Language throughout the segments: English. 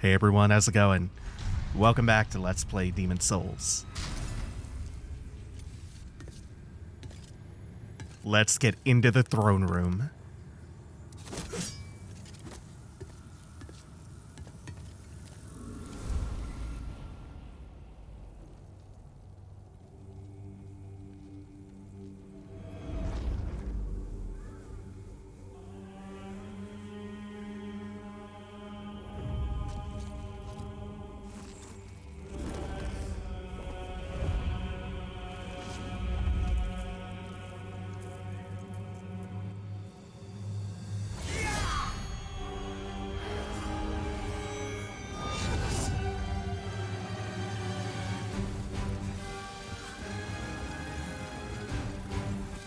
Hey everyone, how's it going? Welcome back to Let's Play Demon's Souls. Let's get into the throne room.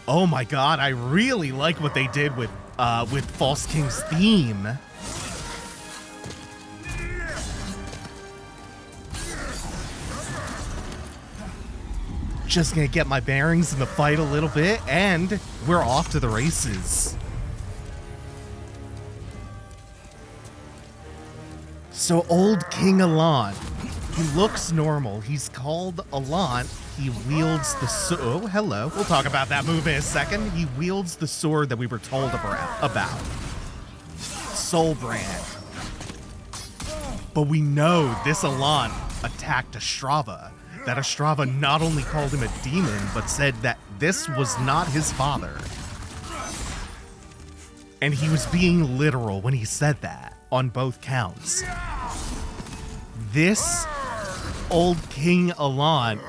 Oh my god, I really like what they did with False King's theme. Just gonna get my bearings in the fight a little bit, and we're off to the races. So old King Allant, he looks normal. He's called Allant. He wields the sword. Oh, hello. We'll talk about that move in a second. He wields the sword that we were told about. Sulprite. But we know this Allant attacked Ostrava. That Ostrava not only called him a demon, but said that this was not his father. And he was being literal when he said that, on both counts. This old King Allant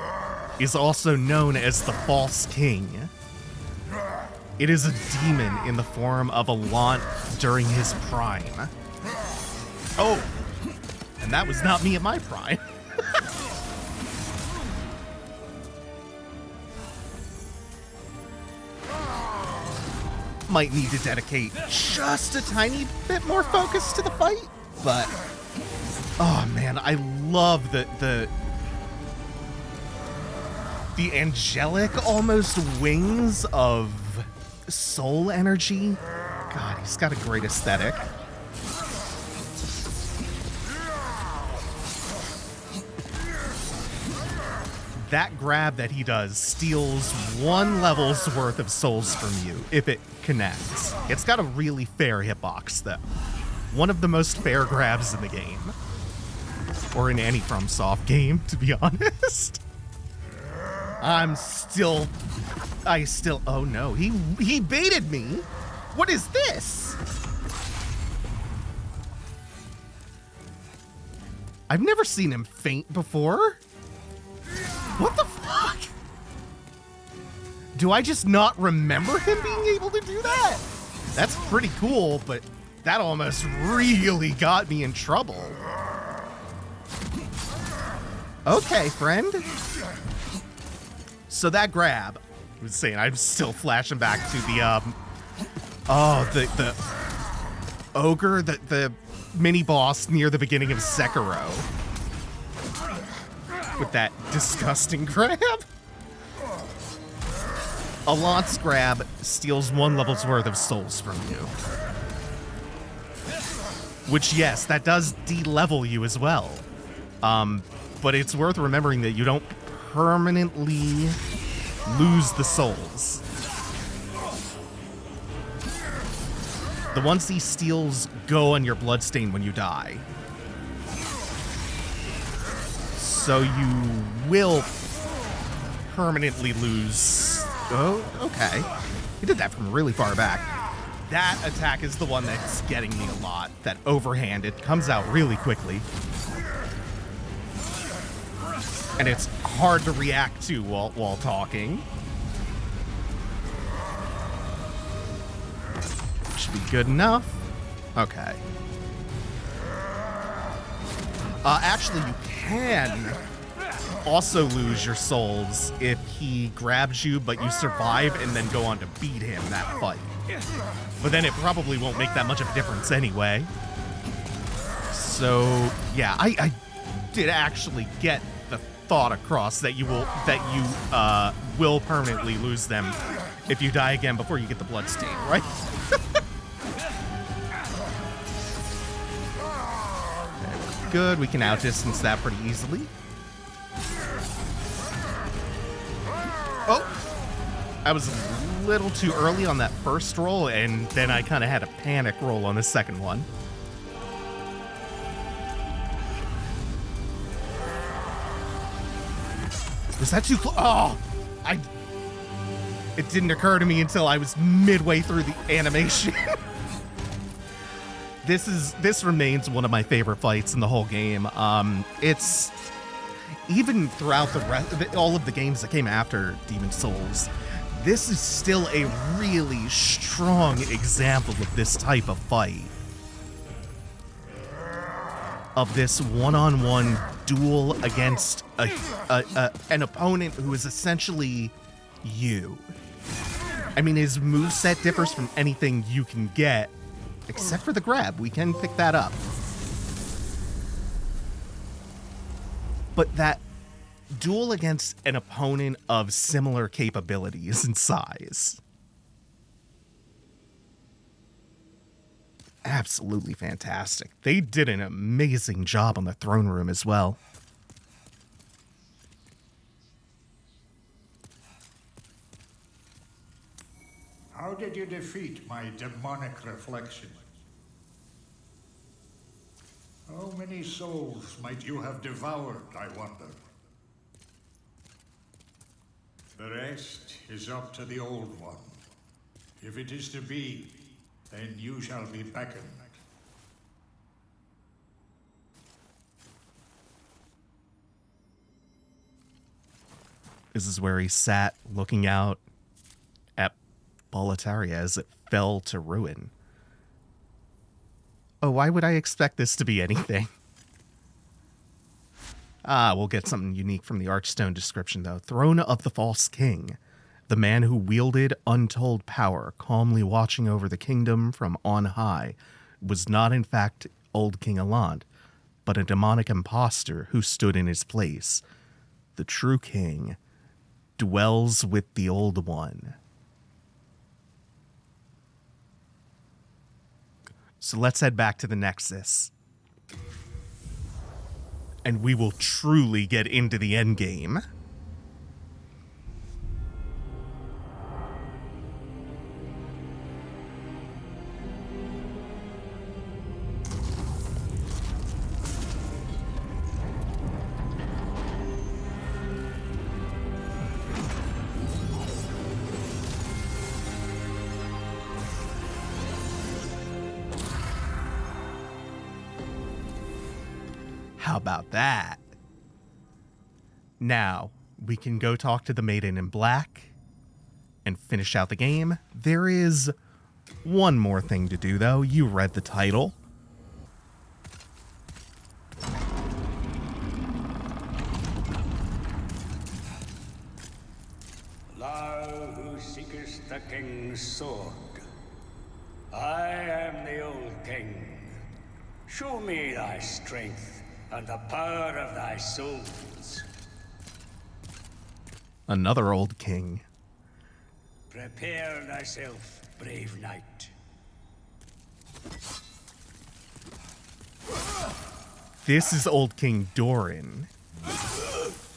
is also known as the False King. It is a demon in the form of Allant during his prime. Oh, and that was not me at my prime. Might need to dedicate just a tiny bit more focus to the fight, but oh man, I love the angelic almost wings of soul energy. God, he's got a great aesthetic. That grab that he does steals 1 level's worth of souls from you if it connects. It's got a really fair hitbox though. One of the most fair grabs in the game. Or in any FromSoft game, to be honest. Oh no, he baited me. What is this? I've never seen him faint before. What the fuck? Do I just not remember him being able to do that? That's pretty cool, but that almost really got me in trouble. Okay, friend. So that grab, I was saying, I'm still flashing back to the the ogre, the mini boss near the beginning of Sekiro. With that disgusting grab. Allant's grab steals 1 level's worth of souls from you. Which, yes, that does de-level you as well. But it's worth remembering that you don't permanently lose the souls. The ones he steals go on your bloodstain when you die. So you will permanently lose. Oh, okay. He did that from really far back. That attack is the one that's getting me a lot. That overhand, it comes out really quickly. And it's hard to react to while talking. Should be good enough. Okay. Actually, you can also lose your souls if he grabs you, but you survive and then go on to beat him that fight. But then it probably won't make that much of a difference anyway. So, yeah, I did actually get the thought across that you will permanently lose them if you die again before you get the bloodstain, right? good. We can outdistance that pretty easily. Oh! I was a little too early on that first roll, and then I kind of had a panic roll on the second one. Was that too close? Oh! It didn't occur to me until I was midway through the animation. This remains one of my favorite fights in the whole game. It's even throughout all of the games that came after Demon Souls, this is still a really strong example of this type of fight. Of this one-on-one duel against an opponent who is essentially you. I mean, his moveset differs from anything you can get, except for the grab. We can pick that up. But that duel against an opponent of similar capabilities and size. Absolutely fantastic. They did an amazing job on the throne room as well. How did you defeat my demonic reflection? How many souls might you have devoured, I wonder? The rest is up to the Old One. If it is to be, then you shall be beckoned. This is where he sat looking out at Boletaria as it fell to ruin. Oh, why would I expect this to be anything? We'll get something unique from the Archstone description, though. Throne of the False King. The man who wielded untold power, calmly watching over the kingdom from on high, was not in fact old King Allant, but a demonic impostor who stood in his place. The true king dwells with the Old One. So let's head back to the Nexus. And we will truly get into the endgame. How about that? Now, we can go talk to the Maiden in Black and finish out the game. There is one more thing to do, though. You read the title. Thou who seekest the king's sword. I am the old king. Show me thy strength and the power of thy souls. Another old king. Prepare thyself, brave knight. This is Old King Doran,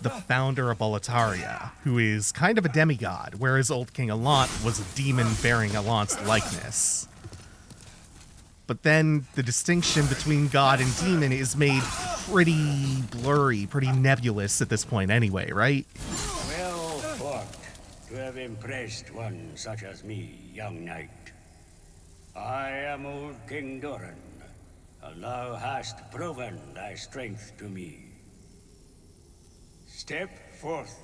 the founder of Boletaria, who is kind of a demigod, whereas Old King Allant was a demon bearing Allant's likeness. But then the distinction between god and demon is made pretty blurry, pretty nebulous at this point anyway, right? Well fought to have impressed one such as me, young knight. I am Old King Doran, and thou hast proven thy strength to me. Step forth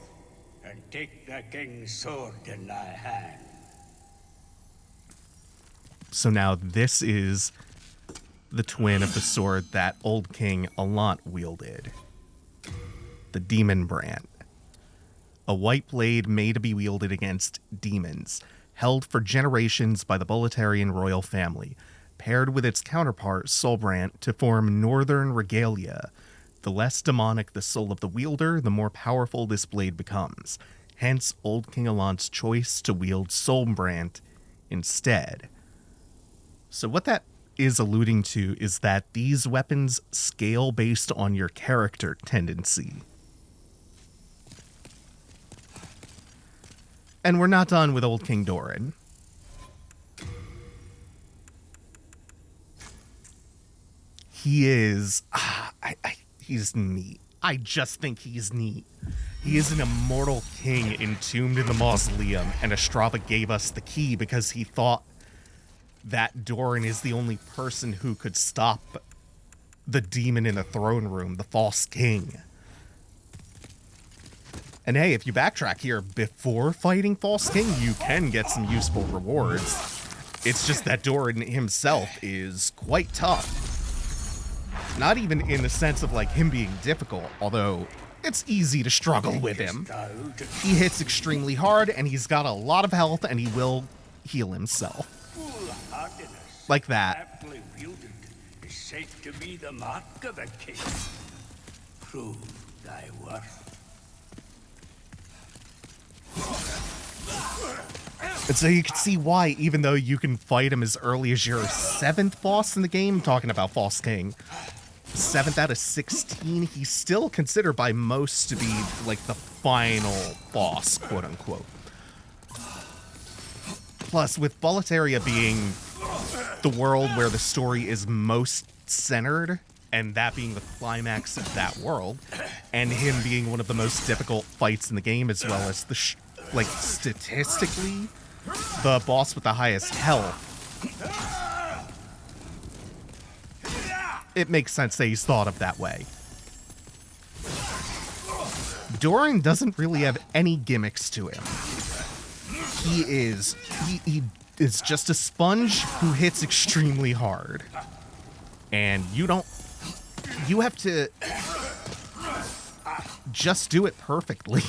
and take the king's sword in thy hand. So now this is the twin of the sword that Old King Allant wielded. The Demon Brand. A white blade made to be wielded against demons, held for generations by the Boletarian royal family, paired with its counterpart, Sulprite, to form Northern Regalia. The less demonic the soul of the wielder, the more powerful this blade becomes. Hence, Old King Allant's choice to wield Sulprite instead. So what that is alluding to is that these weapons scale based on your character tendency. And we're not done with Old King Doran. He is... he's neat. I just think he's neat. He is an immortal king entombed in the mausoleum, and Estrava gave us the key because he thought that Doran is the only person who could stop the demon in the throne room, the false king. And hey, if you backtrack here before fighting False King, you can get some useful rewards. It's just that Doran himself is quite tough. Not even in the sense of like him being difficult, although it's easy to struggle with him. He hits extremely hard and he's got a lot of health and he will heal himself. Like that. Aptly wielded is said to be the mark of a king. Prove thy worth. And so you can see why, even though you can fight him as early as your 7th boss in the game, talking about False King, 7th out of 16, he's still considered by most to be like the final boss, quote unquote. Plus, with Boletaria being the world where the story is most centered, and that being the climax of that world, and him being one of the most difficult fights in the game, as well as the like statistically the boss with the highest health, it makes sense that he's thought of that way. Doran doesn't really have any gimmicks to him. He is just a sponge who hits extremely hard, and you have to just do it perfectly.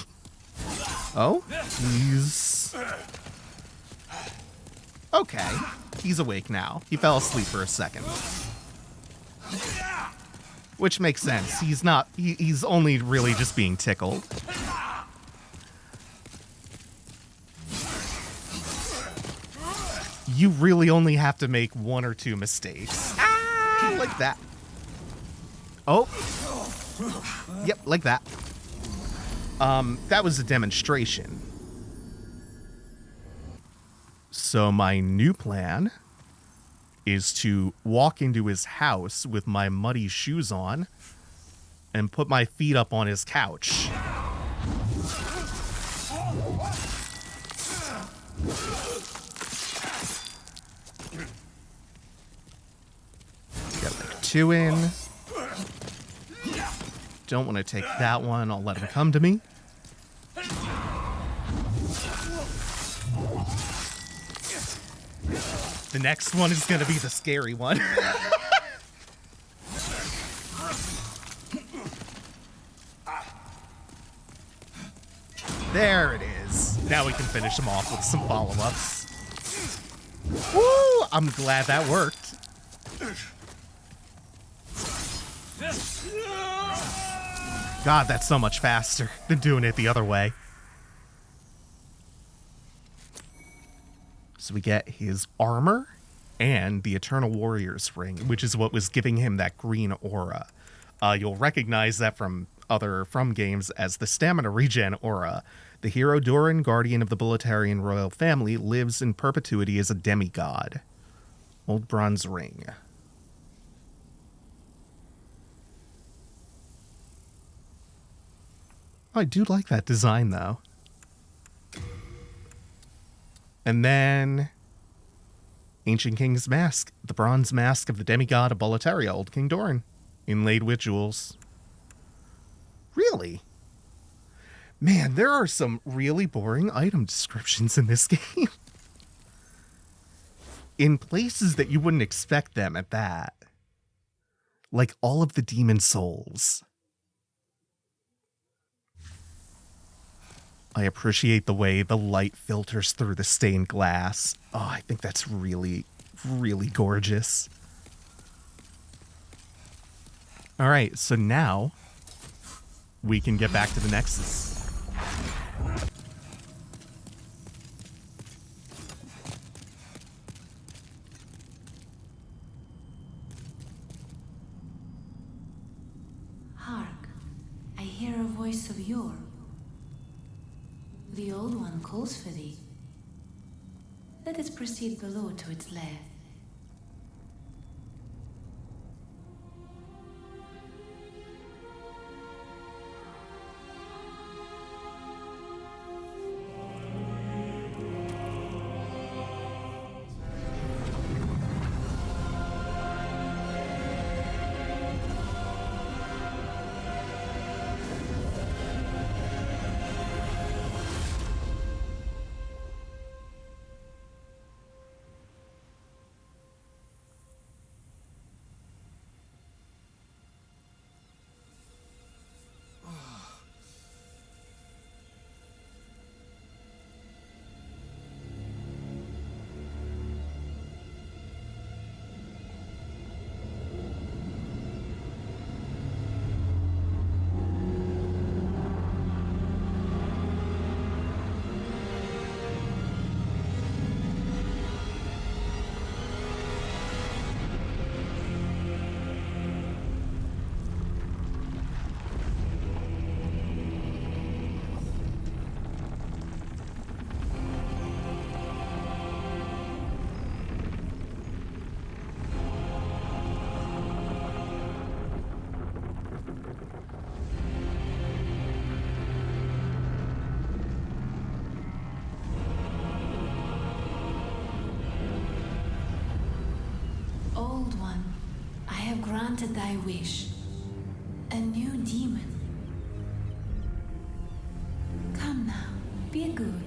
Oh, he's... Okay, he's awake now. He fell asleep for a second. Which makes sense. He's only really just being tickled. You really only have to make 1 or 2 mistakes. Ah, like that. Oh. Yep, like that. That was a demonstration. So my new plan is to walk into his house with my muddy shoes on and put my feet up on his couch. Get like 2 in. Don't want to take that one. I'll let him come to me. The next one is going to be the scary one. There it is. Now we can finish him off with some follow-ups. Woo! I'm glad that worked. God, that's so much faster than doing it the other way. So we get his armor and the Eternal Warrior's Ring, which is what was giving him that green aura. You'll recognize that from other From games as the Stamina Regen aura. The hero Doran, guardian of the Boletarian royal family, lives in perpetuity as a demigod. Old bronze ring. I do like that design, though. And then Ancient King's Mask, the bronze mask of the demigod of Boletaria, Old King Doran, inlaid with jewels. Really? Man, there are some really boring item descriptions in this game. In places that you wouldn't expect them at that. Like all of the demon souls. I appreciate the way the light filters through the stained glass. Oh, I think that's really, really gorgeous. All right, so now we can get back to the Nexus. Hark, I hear a voice of yore. The Old One calls for thee. Let us proceed below to its lair. Old One, I have granted thy wish. A new demon. Come now, be good.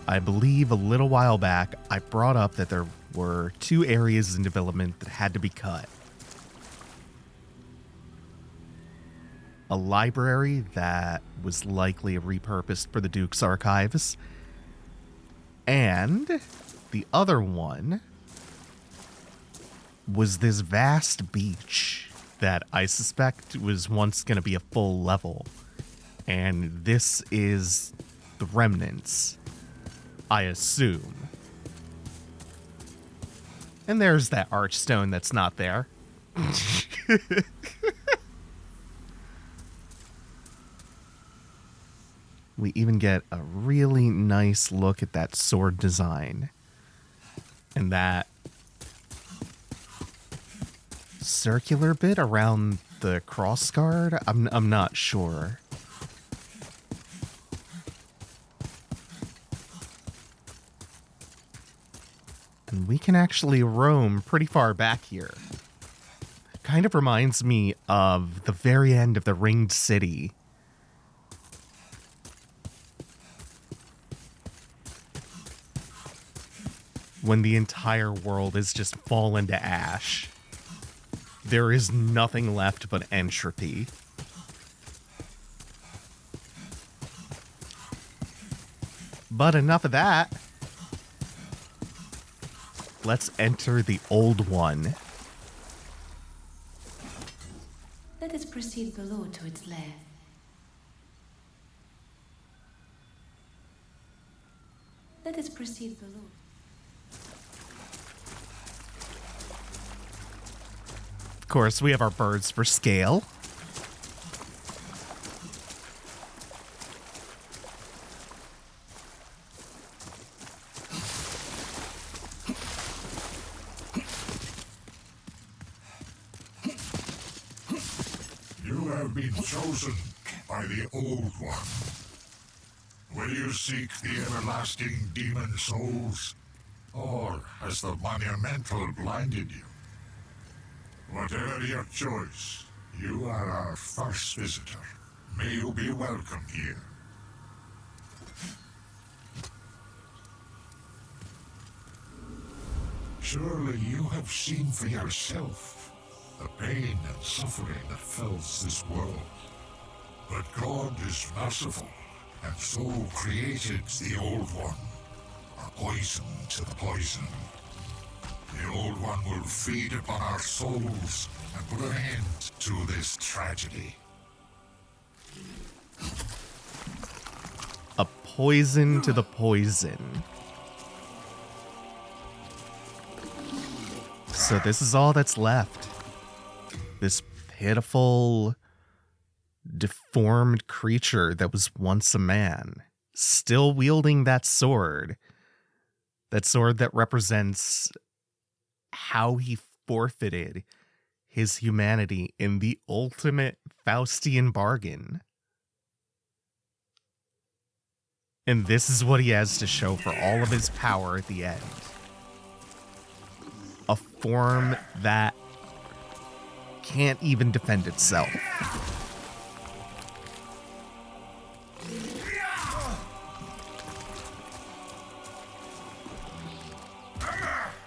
I believe a little while back, I brought up that there were 2 areas in development that had to be cut. A library that was likely repurposed for the Duke's archives, and the other one was this vast beach that I suspect was once going to be a full level. And this is the remnants, I assume. And there's that archstone that's not there. We even get a really nice look at that sword design. And that circular bit around the crossguard? I'm not sure. And we can actually roam pretty far back here. Kind of reminds me of the very end of the Ringed City. When the entire world is just fallen to ash. There is nothing left but entropy. But enough of that. Let's enter the Old One. Let us proceed below to its lair. Let us proceed below. Of course, we have our birds for scale. You have been chosen by the Old One. Will you seek the everlasting demon souls? Or has the monumental blinded you? Whatever your choice, you are our first visitor. May you be welcome here. Surely you have seen for yourself the pain and suffering that fills this world. But God is merciful, and so created the Old One, a poison to the poison. The Old One will feed upon our souls and put an end to this tragedy. A poison to the poison. So this is all that's left. This pitiful, deformed creature that was once a man, still wielding that sword. That sword that represents how he forfeited his humanity in the ultimate Faustian bargain. And this is what he has to show for all of his power at the end. A form that can't even defend itself.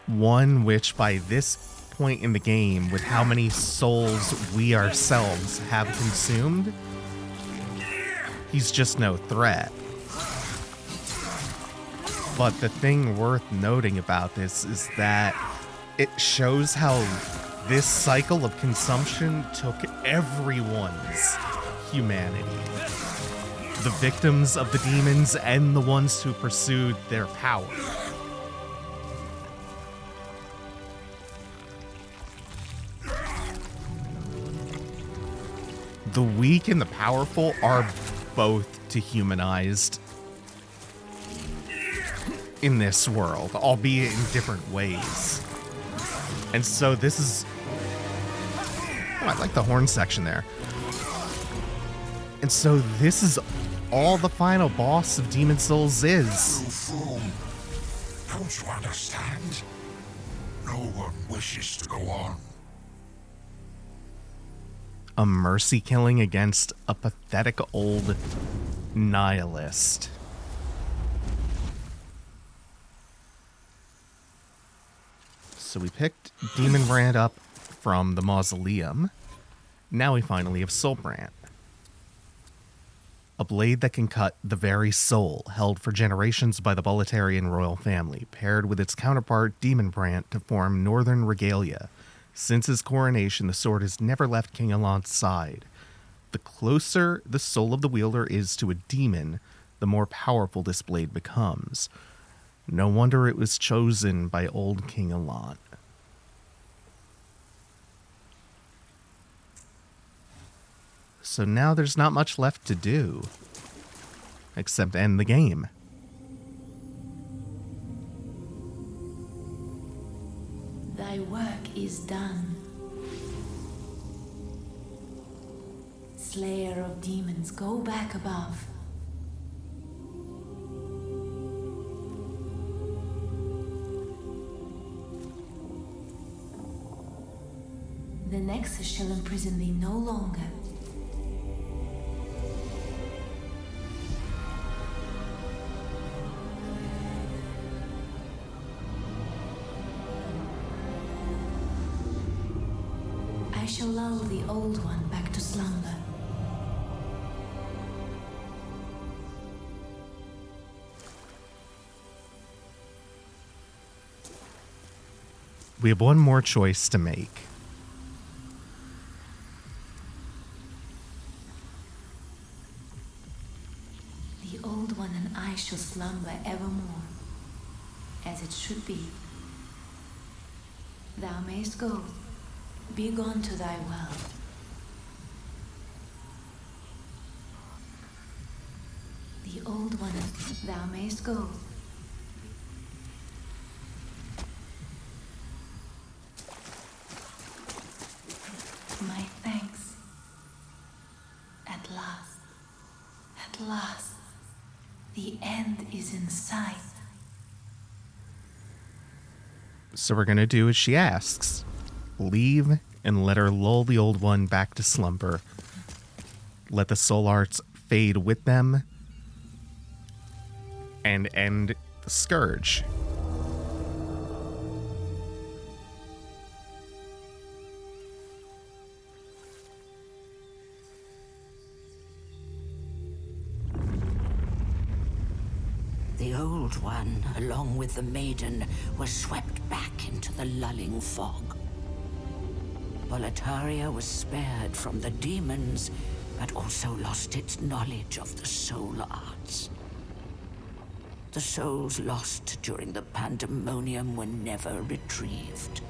One which, by this point in the game, with how many souls we ourselves have consumed, he's just no threat. But the thing worth noting about this is that it shows how this cycle of consumption took everyone's humanity. The victims of the demons and the ones who pursued their power. The weak and the powerful are both dehumanized in this world, albeit in different ways. And so this is... Oh, I like the horn section there. And so this is all the final boss of Demon Souls is. Don't you understand? No one wishes to go on. A mercy killing against a pathetic old nihilist. So we picked Demon Brand up from the Mausoleum. Now we finally have Sulprite. A blade that can cut the very soul held for generations by the Boletarian royal family, paired with its counterpart Demon Brand to form Northern Regalia. Since his coronation, the sword has never left King Alant's side. The closer the soul of the wielder is to a demon, the more powerful this blade becomes. No wonder it was chosen by old King Alant. So now there's not much left to do, except end the game. Thy work is done. Slayer of demons, go back above. The Nexus shall imprison thee no longer. I shall lull the Old One back to slumber. We have one more choice to make. The Old One and I shall slumber evermore, as it should be. Thou mayst go. Be gone to thy world. The Old One, thou mayst go. My thanks. At last, the end is in sight. So we're going to do as she asks. Leave and let her lull the Old One back to slumber. Let the soul arts fade with them. And end the scourge. The Old One, along with the Maiden, were swept back into the lulling fog. Boletaria was spared from the demons, but also lost its knowledge of the soul arts. The souls lost during the pandemonium were never retrieved.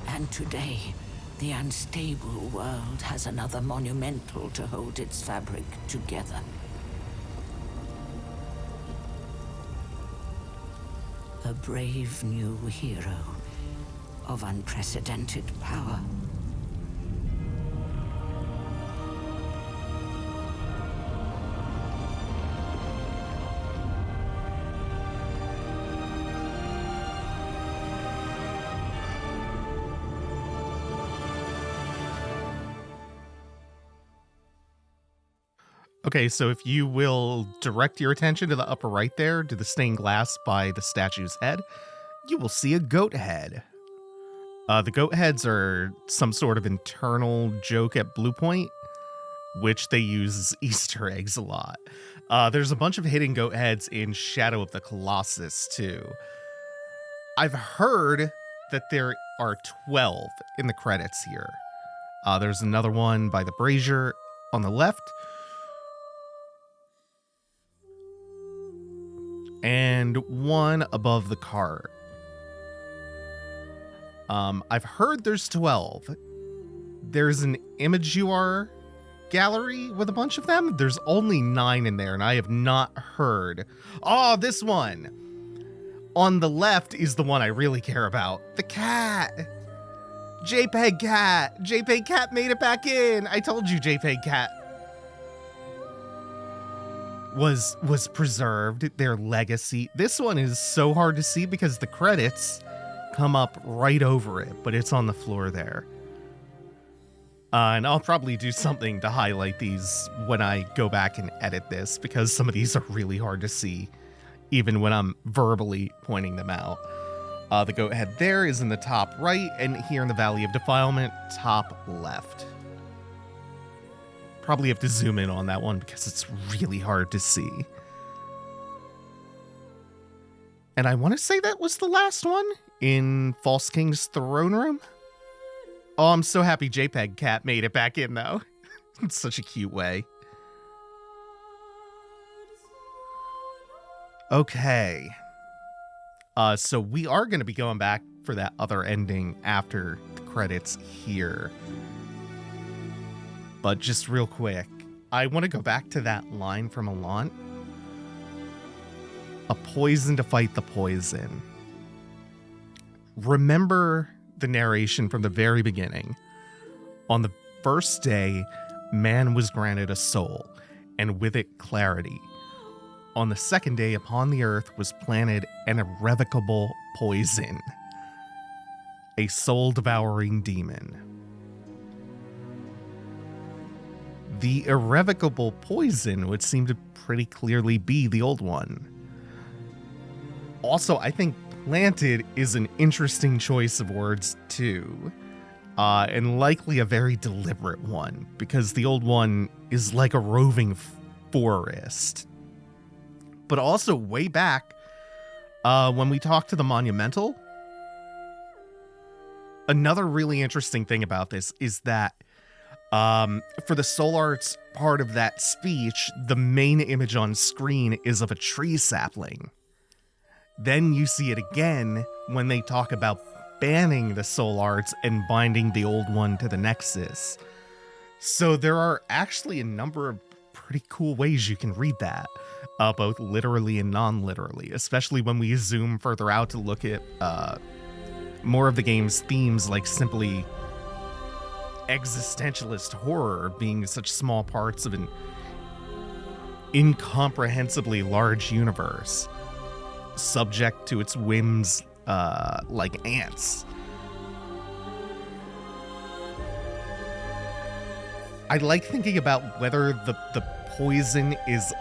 And today, the unstable world has another monumental to hold its fabric together. A brave new hero of unprecedented power. Okay, so if you will direct your attention to the upper right there, to the stained glass by the statue's head, you will see a goat head. The goat heads are some sort of internal joke at Blue Point, which they use as Easter eggs a lot. There's a bunch of hidden goat heads in Shadow of the Colossus, too. I've heard that there are 12 in the credits here. There's another one by the brazier on the left, and one above the cart. I've heard there's 12. There's an image UR gallery with a bunch of them. There's only 9 in there, and I have not heard. Oh, this one. On the left is the one I really care about. The cat. JPEG cat. JPEG cat made it back in. I told you JPEG cat was preserved, their legacy. This one is so hard to see because the credits come up right over it, but it's on the floor there. And I'll probably do something to highlight these when I go back and edit this, because some of these are really hard to see, even when I'm verbally pointing them out. The goat head there is in the top right, and here in the Valley of Defilement, top left. Probably have to zoom in on that one because it's really hard to see. And I want to say that was the last one in False King's throne room. Oh, I'm so happy JPEG cat made it back in, though. It's such a cute way. Okay. So we are going to be going back for that other ending after the credits here. But just real quick, I want to go back to that line from Alant. A poison to fight the poison. Remember the narration from the very beginning. On the first day, man was granted a soul, and with it clarity. On the second day, upon the earth was planted an irrevocable poison. A soul-devouring demon. The irrevocable poison would seem to pretty clearly be the old one. Also, I think planted is an interesting choice of words too, and likely a very deliberate one, because the old one is like a roving forest. But also way back, when we talked to the Monumental, another really interesting thing about this is that for the soul arts part of that speech, the main image on screen is of a tree sapling. Then you see it again when they talk about banning the soul arts and binding the old one to the Nexus. So there are actually a number of pretty cool ways you can read that, both literally and non-literally, especially when we zoom further out to look at more of the game's themes, like simply existentialist horror being such small parts of an incomprehensibly large universe, subject to its whims like ants. I like thinking about whether the poison is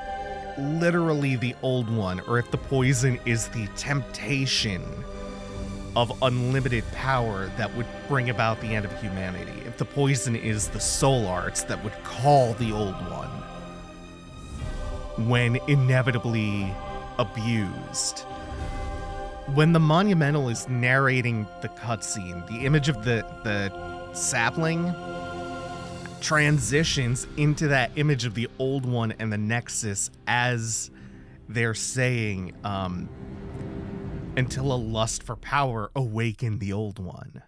literally the old one, or if the poison is the temptation of unlimited power that would bring about the end of humanity. If the poison is the soul arts that would call the old one. when inevitably abused. When the monumental is narrating the cutscene, the image of the sapling transitions into that image of the old one and the Nexus as they're saying, until a lust for power awakened the old one.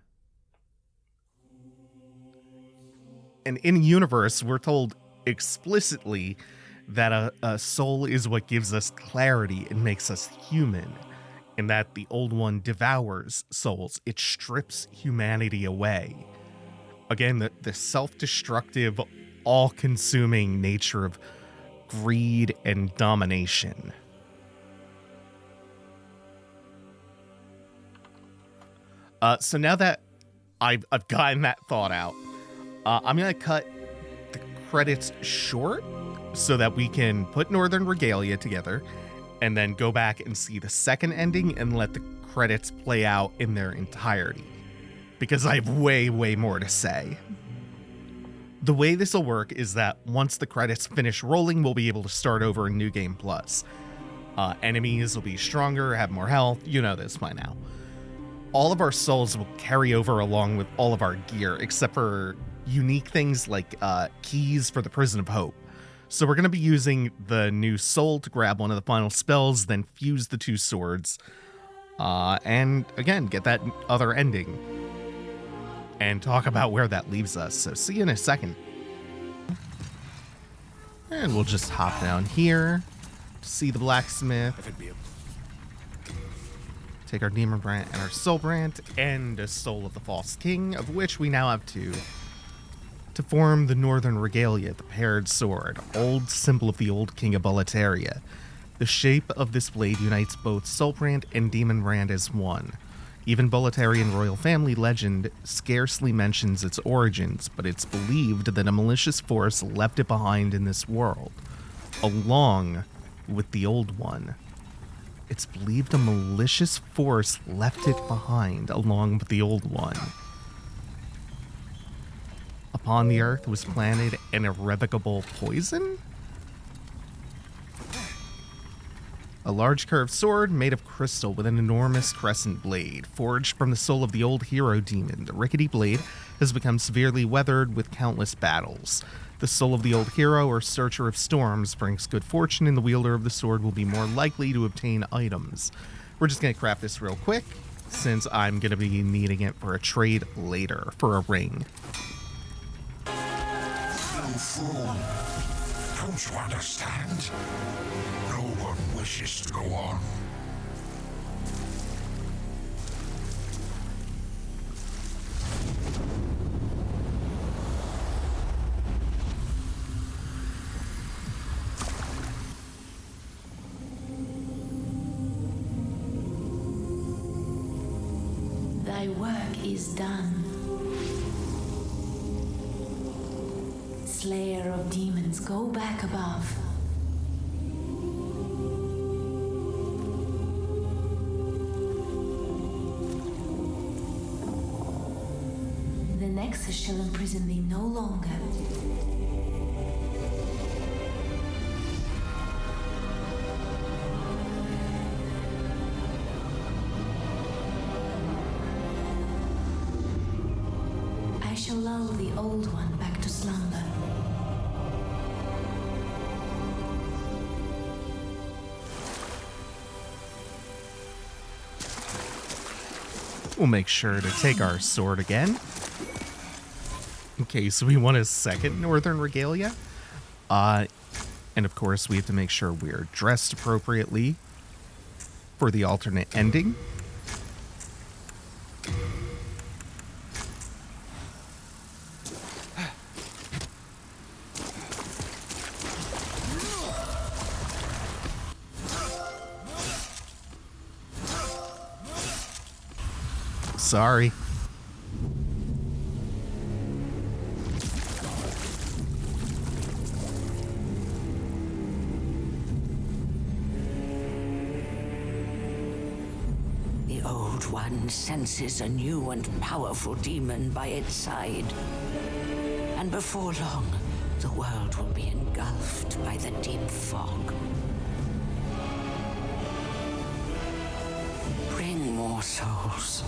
And in universe, we're told explicitly that a soul is what gives us clarity and makes us human, and that the old one devours souls. It strips humanity away. Again, the self-destructive, all-consuming nature of greed and domination. So now that I've gotten that thought out, I'm going to cut the credits short so that we can put Northern Regalia together and then go back and see the second ending and let the credits play out in their entirety, because I have way, way more to say. The way this will work is that once the credits finish rolling, we'll be able to start over in New Game Plus. Enemies will be stronger, have more health. You know this by now. All of our souls will carry over along with all of our gear, except for unique things like keys for the Prison of Hope. So we're going to be using the new soul to grab one of the final spells, then fuse the two swords, and again, get that other ending, and talk about where that leaves us. So see you in a second. And we'll just hop down here, see the blacksmith, take our demon brand and our soul brand, and a soul of the false king, of which we now have two, to form the Northern Regalia, the paired sword, old symbol of the old king of Boletaria. The shape of this blade unites both soul brand and demon brand as one. Even Boletarian royal family legend scarcely mentions its origins, but it's believed that a malicious force left it behind in this world, along with the old one. It's believed a malicious force left it behind along with the old one. Upon the earth was planted an irrevocable poison? A large curved sword made of crystal with an enormous crescent blade. Forged from the soul of the old hero demon, the rickety blade has become severely weathered with countless battles. The soul of the old hero, or searcher of storms, brings good fortune, and the wielder of the sword will be more likely to obtain items. We're just going to craft this real quick, since I'm going to be needing it for a trade later, for a ring. You fool! Don't you understand? No one wishes to go on. Thy work is done. Slayer of demons, go back above. The Nexus shall imprison thee no longer. I shall lull the old one back to slumber. We'll make sure to take our sword again, in case we want a second Northern Regalia. And of course, we have to make sure we're dressed appropriately for the alternate ending. Sorry. The old one senses a new and powerful demon by its side. And before long, the world will be engulfed by the deep fog. Bring more souls.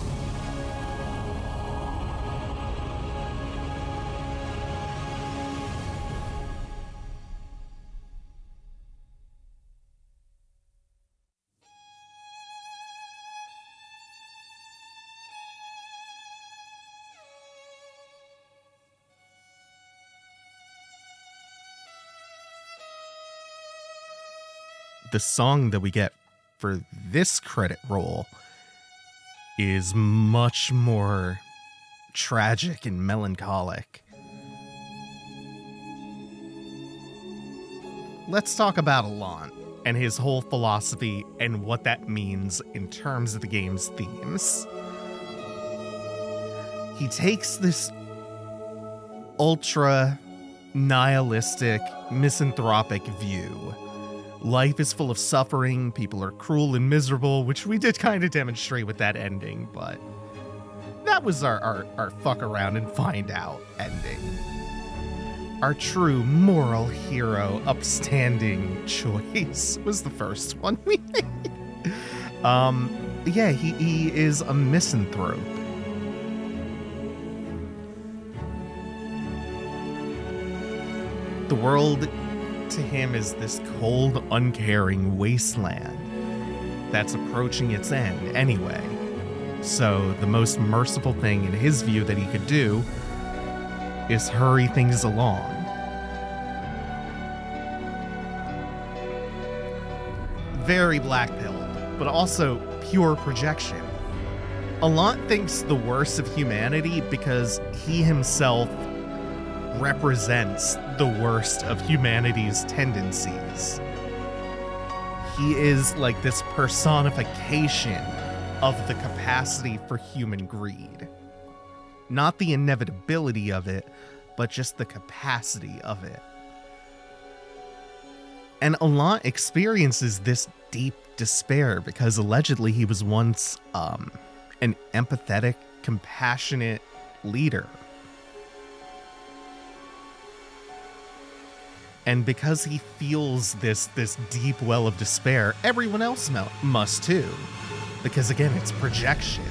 The song that we get for this credit roll is much more tragic and melancholic. Let's talk about Alon and his whole philosophy and what that means in terms of the game's themes. He takes this ultra nihilistic, misanthropic view. Life is full of suffering, people are cruel and miserable, which we did kind of demonstrate with that ending, but that was our fuck around and find out ending. Our true moral hero, upstanding choice was the first one we made. Yeah, he is a misanthrope. The world to him is this cold, uncaring wasteland that's approaching its end anyway. So the most merciful thing in his view that he could do is hurry things along. Very black-pilled, but also pure projection. Alon thinks the worst of humanity because he himself represents the worst of humanity's tendencies. He is like this personification of the capacity for human greed. Not the inevitability of it, but just the capacity of it. And Alon experiences this deep despair because allegedly he was once an empathetic, compassionate leader. And because he feels this deep well of despair, everyone else must too. Because again, it's projection.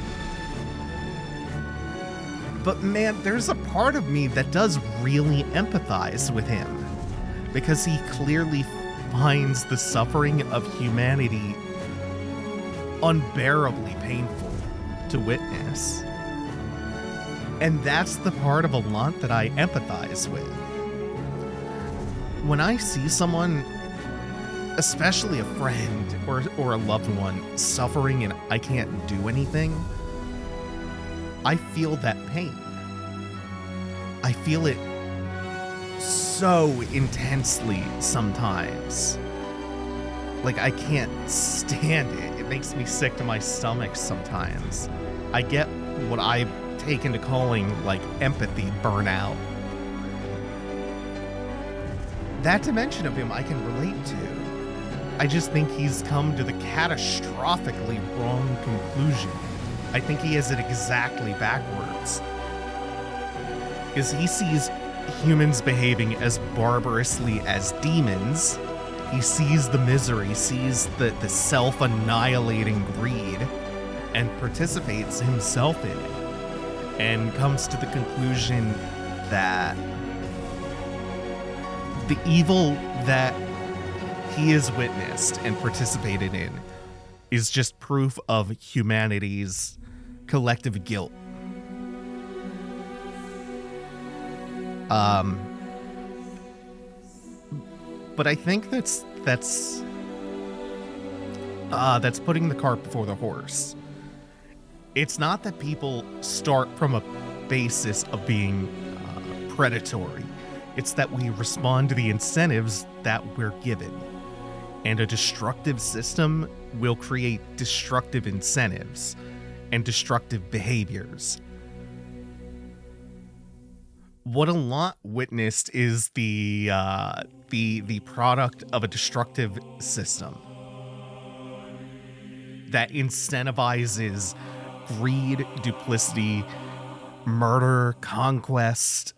But man, there's a part of me that does really empathize with him. Because he clearly finds the suffering of humanity unbearably painful to witness. And that's the part of Alon that I empathize with. When I see someone, especially a friend or a loved one, suffering and I can't do anything, I feel that pain. I feel it so intensely sometimes. Like I can't stand it. It makes me sick to my stomach sometimes. I get what I've taken to calling like empathy burnout. That dimension of him I can relate to. I just think he's come to the catastrophically wrong conclusion. I think he has it exactly backwards. Is he sees humans behaving as barbarously as demons. He sees the misery, sees the self-annihilating greed, and participates himself in it. And comes to the conclusion that the evil that he has witnessed and participated in is just proof of humanity's collective guilt. But I think that's putting the cart before the horse. It's not that people start from a basis of being predatory. It's that we respond to the incentives that we're given. And a destructive system will create destructive incentives and destructive behaviors. What Alon witnessed is the product of a destructive system that incentivizes greed, duplicity, murder, conquest,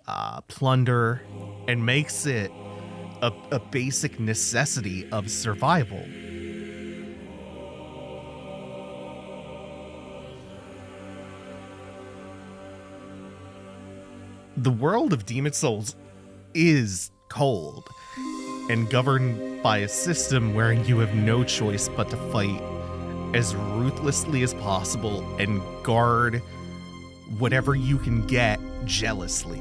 plunder, and makes it a basic necessity of survival. The world of Demon Souls is cold and governed by a system wherein you have no choice but to fight as ruthlessly as possible and guard whatever you can get jealously.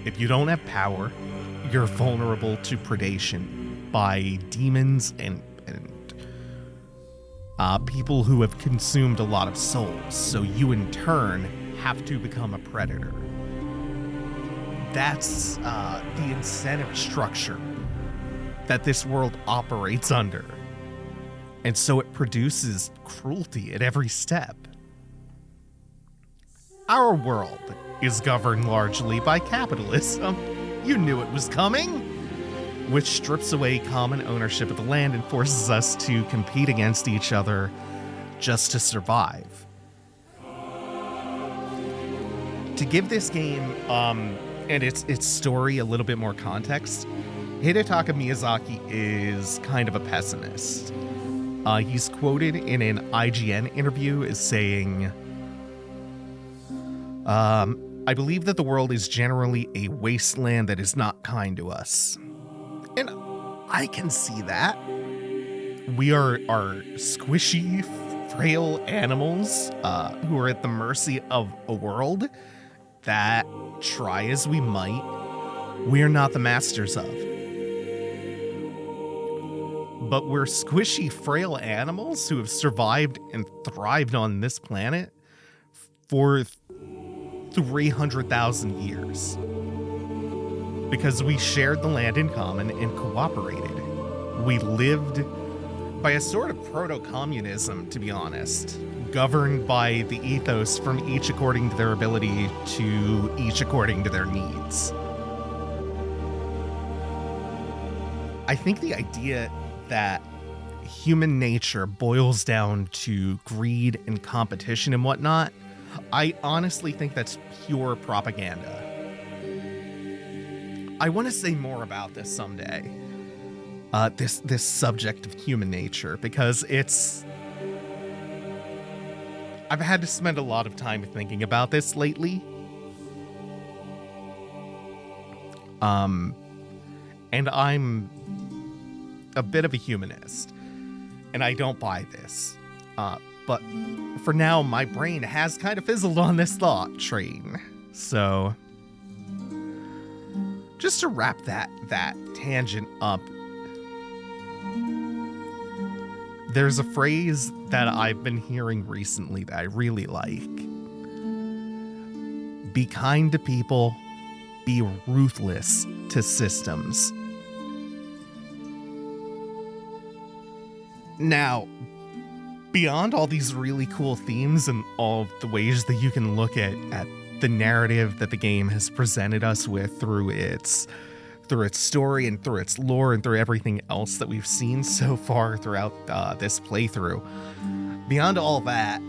If you don't have power, you're vulnerable to predation by demons and people who have consumed a lot of souls, so you in turn have to become a predator. That's the incentive structure that this world operates under. And so it produces cruelty at every step. Our world is governed largely by capitalism. You knew it was coming, which strips away common ownership of the land and forces us to compete against each other just to survive. To give this game and its story a little bit more context, Hidetaka Miyazaki is kind of a pessimist. He's quoted in an IGN interview as saying, I believe that the world is generally a wasteland that is not kind to us. And I can see that. We are squishy, frail animals who are at the mercy of a world that, try as we might, we are not the masters of. But we're squishy, frail animals who have survived and thrived on this planet for 300,000 years. Because we shared the land in common and cooperated. We lived by a sort of proto-communism, to be honest, governed by the ethos from each according to their ability to each according to their needs. I think the idea that human nature boils down to greed and competition and whatnot, I honestly think that's pure propaganda. I want to say more about this someday. This subject of human nature, because I've had to spend a lot of time thinking about this lately. And I'm a bit of a humanist, and I don't buy this. But for now, my brain has kind of fizzled on this thought train. So, just to wrap that tangent up, there's a phrase that I've been hearing recently that I really like. Be kind to people, be ruthless to systems. Now, beyond all these really cool themes and all of the ways that you can look at the narrative that the game has presented us with through its story and through its lore and through everything else that we've seen so far throughout this playthrough, beyond all that,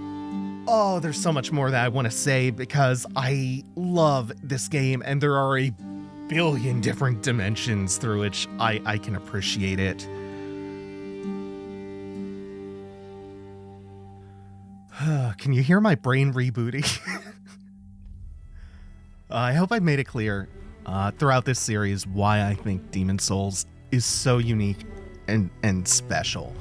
there's so much more that I want to say because I love this game and there are a billion different dimensions through which I can appreciate it. Can you hear my brain rebooting? I hope I made it clear throughout this series why I think Demon Souls is so unique and special.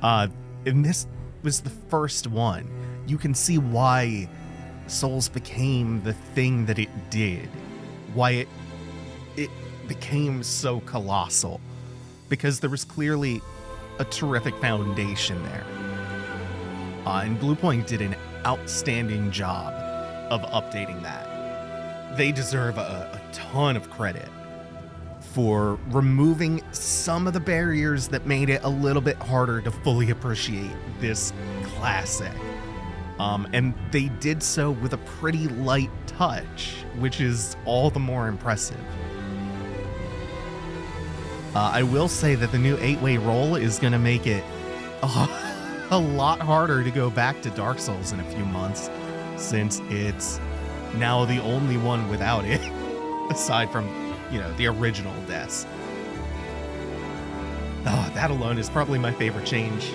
And this was the first one. You can see why Souls became the thing that it did. Why it became so colossal. Because there was clearly a terrific foundation there. And Bluepoint did an outstanding job of updating that. They deserve a ton of credit for removing some of the barriers that made it a little bit harder to fully appreciate this classic. And they did so with a pretty light touch, which is all the more impressive. I will say that the new 8-way roll is going to make it a lot harder to go back to Dark Souls in a few months, since it's now the only one without it, aside from you know, the original deaths. Oh, that alone is probably my favorite change.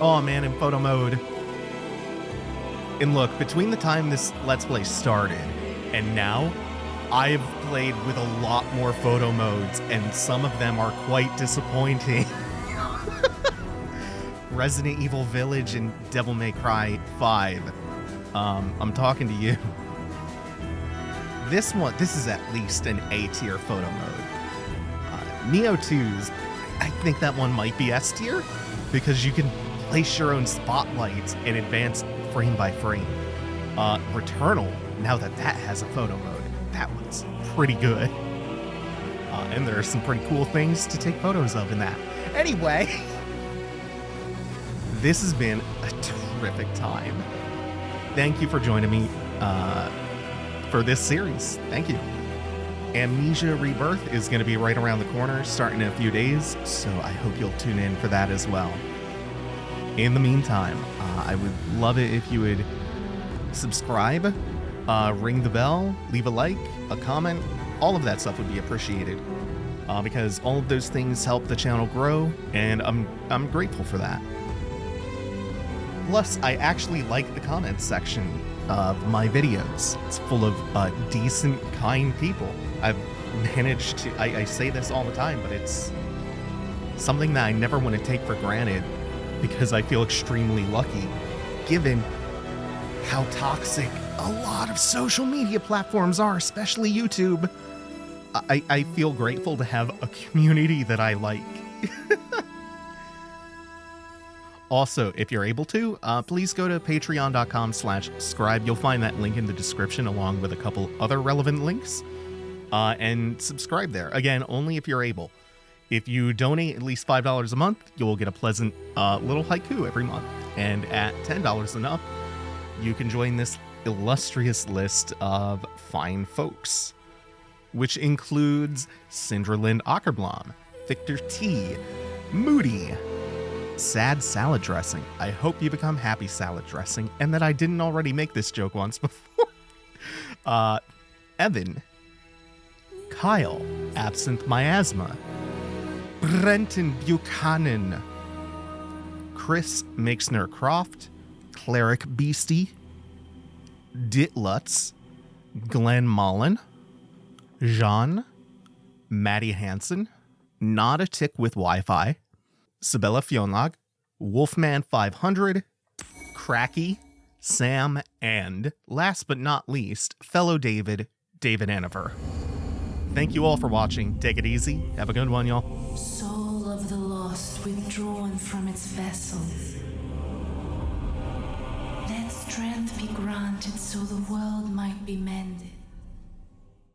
Oh man, in photo mode. And look, between the time this Let's Play started and now, I've played with a lot more photo modes, and some of them are quite disappointing. Resident Evil Village and Devil May Cry 5. I'm talking to you. This is at least an A-tier photo mode. Neo 2's, I think that one might be S-tier, because you can place your own spotlights in advanced frame by frame. Returnal, now that has a photo mode, that one's pretty good. And there are some pretty cool things to take photos of in that. Anyway, this has been a terrific time. Thank you for joining me for this series. Thank you. Amnesia Rebirth is going to be right around the corner, starting in a few days, so I hope you'll tune in for that as well. In the meantime, I would love it if you would subscribe, ring the bell, leave a like, a comment. All of that stuff would be appreciated, because all of those things help the channel grow, and I'm grateful for that. Plus, I actually like the comments section of my videos. It's full of decent, kind people. I've managed to, I say this all the time, but it's something that I never want to take for granted, because I feel extremely lucky, given how toxic a lot of social media platforms are, especially YouTube. I feel grateful to have a community that I like. Also, if you're able to, please go to patreon.com/scribe. You'll find that link in the description along with a couple other relevant links. And subscribe there. Again, only if you're able. If you donate at least $5 a month, you will get a pleasant little haiku every month. And at $10 and up, you can join this illustrious list of fine folks, which includes Cinderland Ackerblom, Victor T, Moody, Sad Salad Dressing. I hope you become Happy Salad Dressing, and that I didn't already make this joke once before. Evan, Kyle, Absinthe Miasma, Brenton Buchanan, Chris Mixner Croft, Cleric Beastie, Ditlutz, Glenn Mullen, Jean, Maddie Hansen, Not a Tick with Wi-Fi, Sabella Fionlag, Wolfman 500, Cracky, Sam, and, last but not least, fellow David Aniver. Thank you all for watching. Take it easy. Have a good one, y'all. Soul of the lost withdrawn from its vessels. Let strength be granted so the world might be mended.